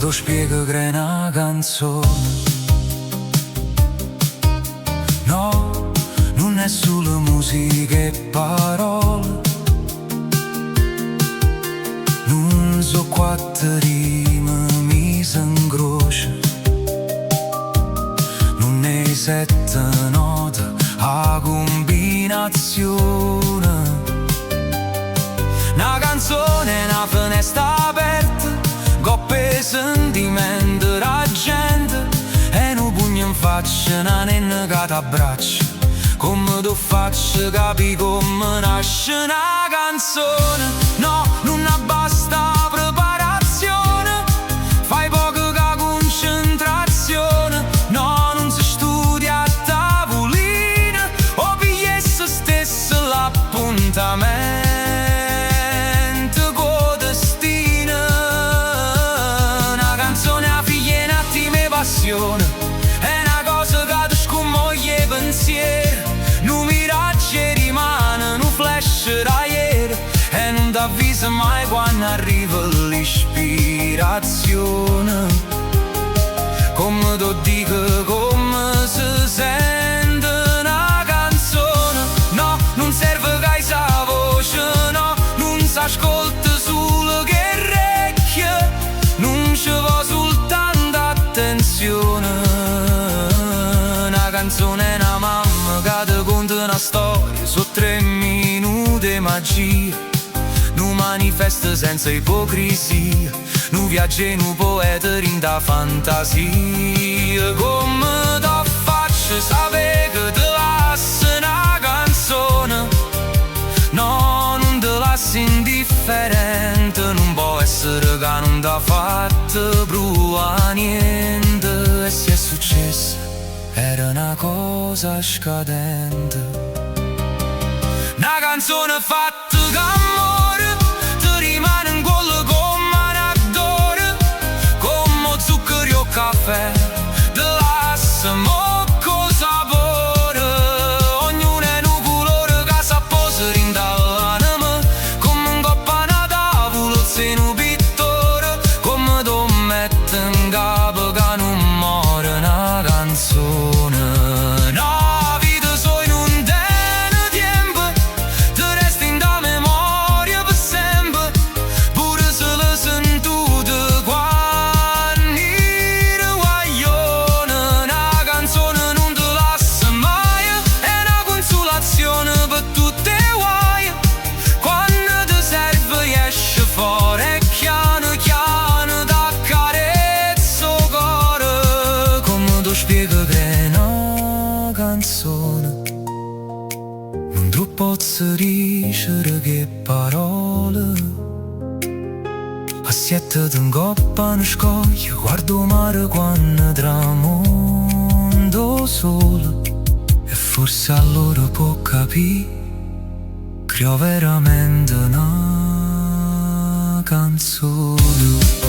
lo spiego che è una canzone? No, non è solo musica e parole. Non so quattro rime mi s'ingrocia. Non è sette note a combinazione. Una canzone è una finestra aperta, coppe sentimenti la gente, e un pugno in faccia, una nenna che t'abbraccia. Come tu faccio capire come nasce una canzone? No, non basta preparazione, fai poco che concentrazione. No, non si studia a tavolino, o piglia se stesso l'appuntamento. È una cosa che ti scommoglie i pensieri, un miraggio rimane, un flash da ieri, e non ti avvisa mai quando arriva l'ispirazione. Come tu dico, come si sente una canzone? No, non serve che hai sa voce, no, non si ascolta solo che orecchie, non ci va soltanto attenzione. Una canzone è una mamma che ti conta una storia, su 3 minuti di magia, un manifesto senza ipocrisia, un viaggio e un poeta in da fantasia. Come ti faccio sapere che ti lascia una canzone? No, non ti lascia indifferente, non può essere che non ti ha fatto provare niente. E se è successo era una cosa scadente. Una canzone fatta d'amore ti rimane in quello come un attore, come zucchero o caffè, ti lascia mocco sapore. Ognuno è un colore che si apposa in dall'anima, come un coppa a tavola se un pittore, come tu metti in capo che non muore una canzone. No, vita so in un tenue tempo, ti resti in da memoria per sempre, pure se le sentute quando eri guaglione. Una canzone non ti lascia mai, è una consolazione per tutte le guai. Quando ti serve esce fuori e chiano chiano t'accarezza il cuore. Come tu spiego che è una canzone? Non troppo posso dicere che parole. A 7 t'ingoppa una scoglia, guardo mare quando tramonto sole, e forse allora può capire che ho veramente una canzone.